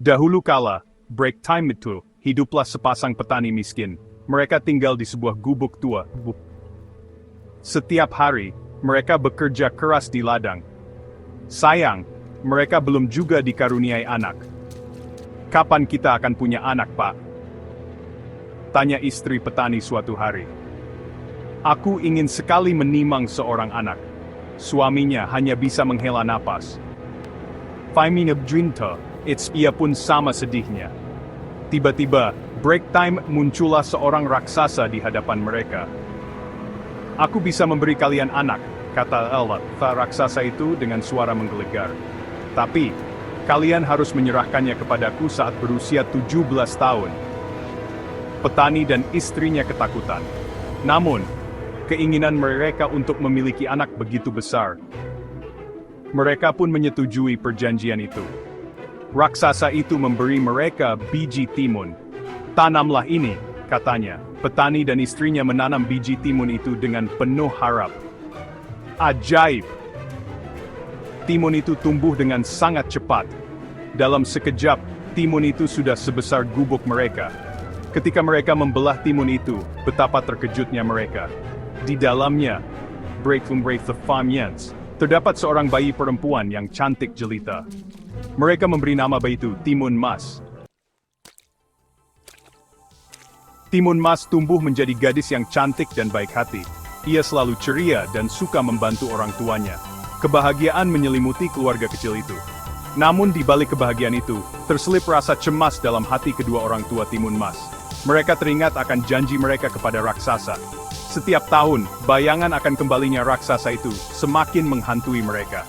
Dahulu kala, break time itu, hiduplah sepasang petani miskin. Mereka tinggal di sebuah gubuk tua. Setiap hari, mereka bekerja keras di ladang. Sayang, mereka belum juga dikaruniai anak. Kapan kita akan punya anak, Pak? Tanya istri petani suatu hari. Aku ingin sekali menimang seorang anak. Suaminya hanya bisa menghela napas. Finding a dream, ia pun sama sedihnya. Tiba-tiba, break time muncullah seorang raksasa di hadapan mereka. Aku bisa memberi kalian anak, kata Allah, raksasa itu dengan suara menggelegar. Tapi, kalian harus menyerahkannya kepadaku saat berusia 17 tahun. Petani dan istrinya ketakutan. Namun, keinginan mereka untuk memiliki anak begitu besar. Mereka pun menyetujui perjanjian itu. Raksasa itu memberi mereka biji timun. Tanamlah ini, katanya. Petani dan istrinya menanam biji timun itu dengan penuh harap. Ajaib! Timun itu tumbuh dengan sangat cepat. Dalam sekejap, timun itu sudah sebesar gubuk mereka. Ketika mereka membelah timun itu, betapa terkejutnya mereka. Di dalamnya, break the famines, terdapat seorang bayi perempuan yang cantik jelita. Mereka memberi nama bayi itu Timun Mas. Timun Mas tumbuh menjadi gadis yang cantik dan baik hati. Ia selalu ceria dan suka membantu orang tuanya. Kebahagiaan menyelimuti keluarga kecil itu. Namun di balik kebahagiaan itu, terselip rasa cemas dalam hati kedua orang tua Timun Mas. Mereka teringat akan janji mereka kepada raksasa. Setiap tahun, bayangan akan kembalinya raksasa itu semakin menghantui mereka.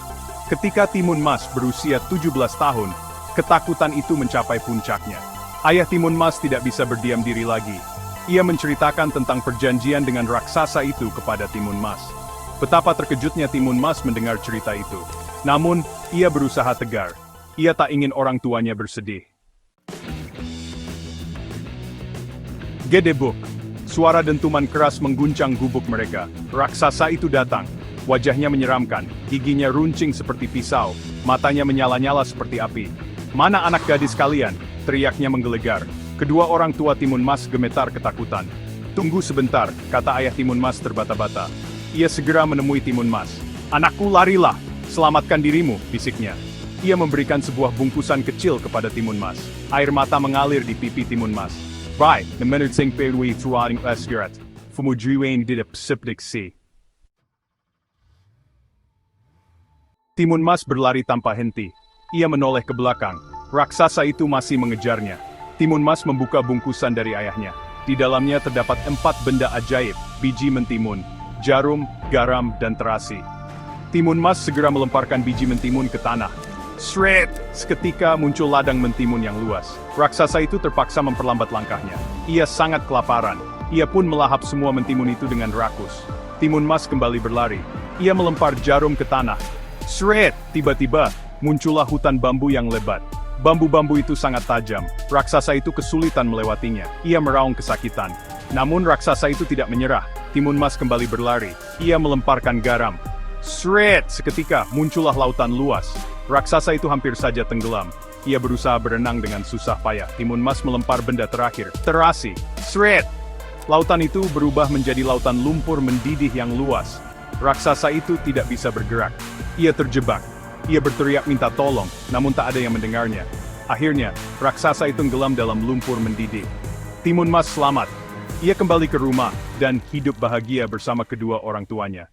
Ketika Timun Mas berusia 17 tahun, ketakutan itu mencapai puncaknya. Ayah Timun Mas tidak bisa berdiam diri lagi. Ia menceritakan tentang perjanjian dengan raksasa itu kepada Timun Mas. Betapa terkejutnya Timun Mas mendengar cerita itu. Namun, ia berusaha tegar. Ia tak ingin orang tuanya bersedih. Gedebuk. Suara dentuman keras mengguncang gubuk mereka. Raksasa itu datang. Wajahnya menyeramkan, giginya runcing seperti pisau, matanya menyala-nyala seperti api. Mana anak gadis kalian? Teriaknya menggelegar. Kedua orang tua Timun Mas gemetar ketakutan. Tunggu sebentar, kata ayah Timun Mas terbata-bata. Ia segera menemui Timun Mas. Anakku, larilah, selamatkan dirimu, bisiknya. Ia memberikan sebuah bungkusan kecil kepada Timun Mas. Air mata mengalir di pipi Timun Mas. Bye, the minute sing pedui truaring esgerat. Fumujuin di the Pacific Sea. Timun Mas berlari tanpa henti. Ia menoleh ke belakang. Raksasa itu masih mengejarnya. Timun Mas membuka bungkusan dari ayahnya. Di dalamnya terdapat 4 benda ajaib, biji mentimun, jarum, garam, dan terasi. Timun Mas segera melemparkan biji mentimun ke tanah. Shred! Seketika muncul ladang mentimun yang luas. Raksasa itu terpaksa memperlambat langkahnya. Ia sangat kelaparan. Ia pun melahap semua mentimun itu dengan rakus. Timun Mas kembali berlari. Ia melempar jarum ke tanah. Shred! Tiba-tiba, muncullah hutan bambu yang lebat. Bambu-bambu itu sangat tajam. Raksasa itu kesulitan melewatinya. Ia meraung kesakitan. Namun raksasa itu tidak menyerah. Timun Mas kembali berlari. Ia melemparkan garam. Shred! Seketika, muncullah lautan luas. Raksasa itu hampir saja tenggelam. Ia berusaha berenang dengan susah payah. Timun Mas melempar benda terakhir. Terasi. Shred! Lautan itu berubah menjadi lautan lumpur mendidih yang luas. Raksasa itu tidak bisa bergerak. Ia terjebak. Ia berteriak minta tolong, namun tak ada yang mendengarnya. Akhirnya, raksasa itu tenggelam dalam lumpur mendidih. Timun Mas selamat. Ia kembali ke rumah, dan hidup bahagia bersama kedua orang tuanya.